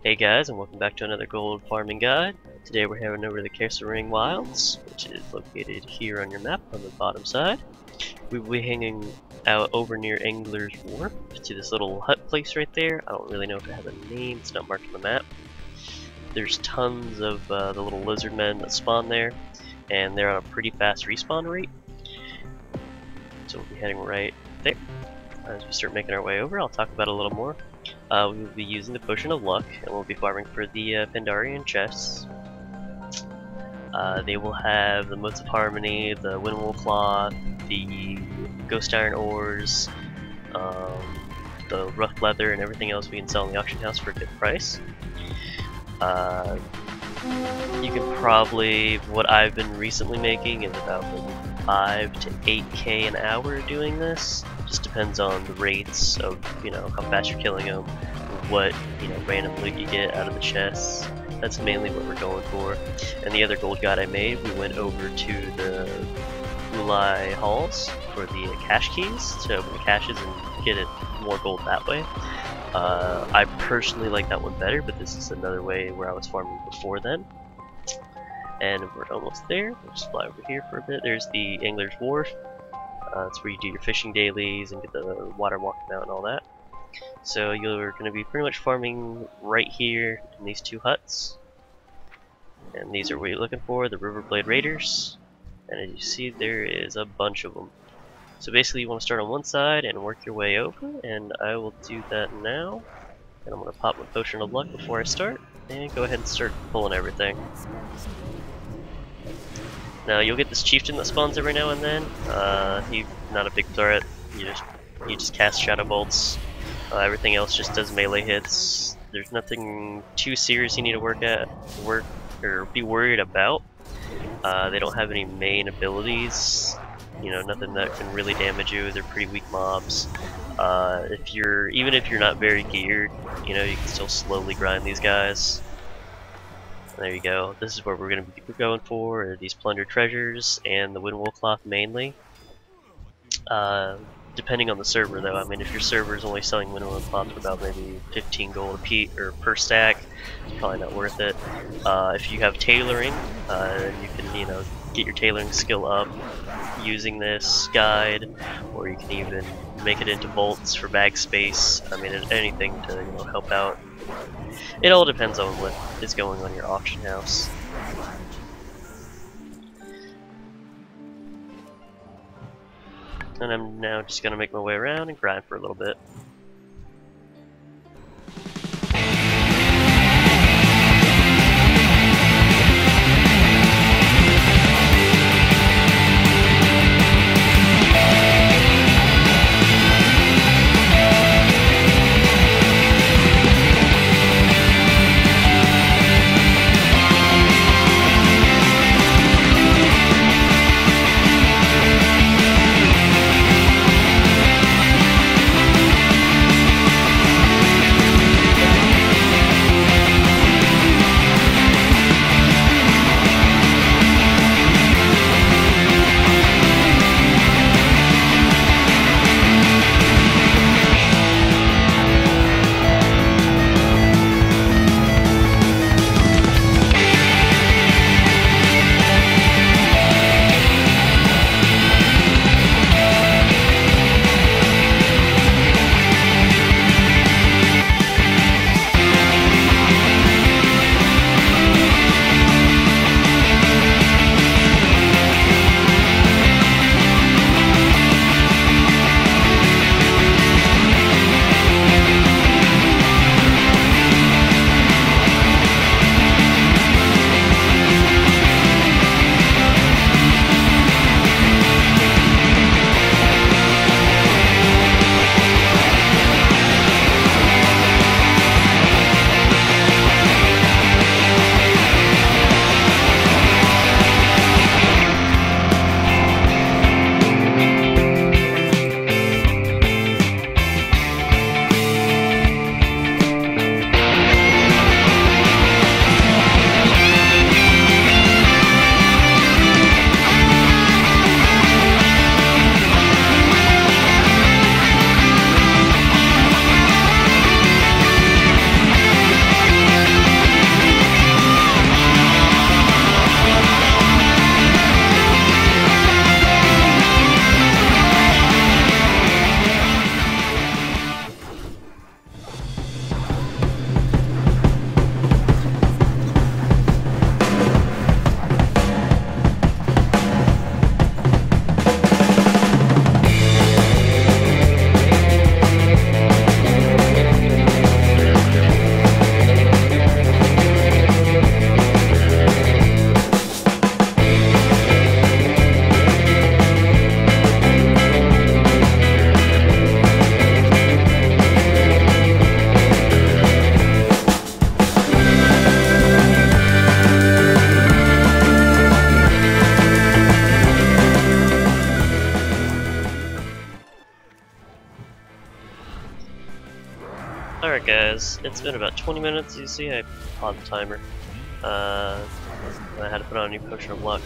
Hey guys, and welcome back to another gold farming guide. Today we're heading over to the Ring Wilds, which is located here on your map on the bottom side. We will be hanging out over near Angler's Wharf to this little hut place right there. I don't really know if it has a name, it's not marked on the map. There's tons of the little lizard men that spawn there, and they're on a pretty fast respawn rate. So we'll be heading right there. As we start making our way over, I'll talk about it a little more. We will be using the Potion of Luck, and we'll be farming for the Pandarian chests. They will have the Motes of Harmony, the Windwool Cloth, the Ghost Iron Ores, the Rough Leather, and everything else we can sell in the auction house for a good price. You can probably, what I've been recently making is about maybe 5 to 8k an hour doing this. Just depends on the rates of, how fast you're killing them, what, random loot you get out of the chests. That's mainly what we're going for. And the other gold guide I made, we went over to the Ulai halls for the cache keys to open the caches and get it more gold that way. I personally like that one better, but this is another way where I was farming before then. And we're almost there. We'll just fly over here for a bit. There's the Angler's Wharf. That's where you do your fishing dailies and get the water walking out and all that. So you're going to be pretty much farming right here in these two huts. And these are what you're looking for, the Riverblade Raiders. And as you see, there is a bunch of them. So basically you want to start on one side and work your way over, and I will do that now. And I'm going to pop my Potion of Luck before I start, and go ahead and start pulling everything. Now you'll get this chieftain that spawns every now and then. He's not a big threat. You just cast shadow bolts. Everything else just does melee hits. There's nothing too serious you need to be worried about. They don't have any main abilities. Nothing that can really damage you. They're pretty weak mobs. Even if you're not very geared, you can still slowly grind these guys. There you go. This is what we're going to be going for, these plundered treasures and the Windwool Cloth mainly. Depending on the server though, if your server is only selling Windwool Cloth for about maybe 15 gold a piece or per stack, it's probably not worth it. If you have tailoring, you can get your tailoring skill up using this guide, or you can even make it into bolts for bag space. Anything to help out. It all depends on what is going on in your auction house. And I'm now just going to make my way around and grind for a little bit. Alright guys, it's been about 20 minutes. You see I paused the timer. I had to put on a new potion of luck.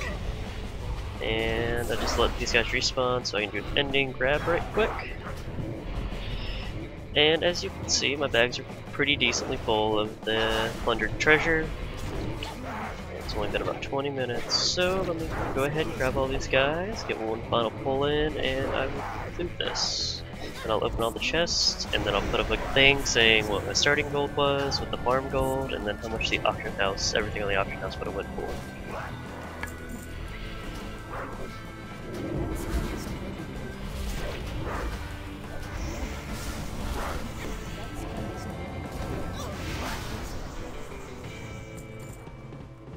And I just let these guys respawn so I can do an ending grab right quick. And as you can see, my bags are pretty decently full of the plundered treasure. It's only been about 20 minutes, so let me go ahead and grab all these guys, get one final pull in, and I will conclude this. And I'll open all the chests, and then I'll put up a thing saying what my starting gold was, what the farm gold, and then how much the auction house, everything on the auction house would have went for.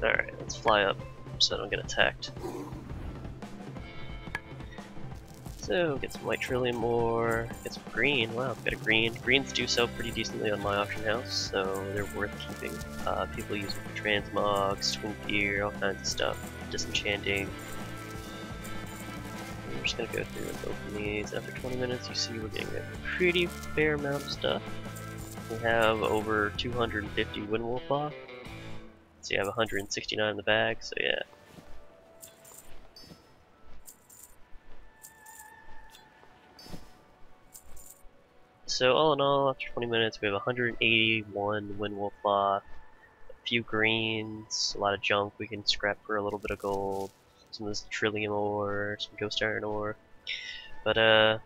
Alright, let's fly up so I don't get attacked. So, get some white trillium ore, get some green. Wow, I've got a green. Greens do sell pretty decently on my auction house, so they're worth keeping. People use them for transmogs, twin gear, all kinds of stuff. Disenchanting. We're just gonna go through and open these. After 20 minutes, you see we're getting a pretty fair amount of stuff. We have over 250 Windwolf cloth. So you have 169 in the bag, so yeah. So all in all, after 20 minutes, we have 181 Windwolf cloth, a few greens, a lot of junk we can scrap for a little bit of gold, some of this trillium ore, some ghost iron ore. But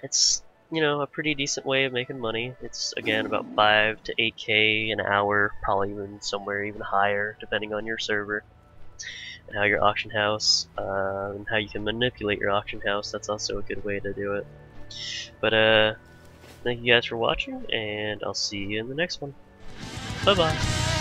it's, you know, a pretty decent way of making money. It's again about 5 to 8k an hour, probably even somewhere even higher depending on your server and how your auction house and how you can manipulate your auction house. That's also a good way to do it. But thank you guys for watching, and I'll see you in the next one. Bye bye.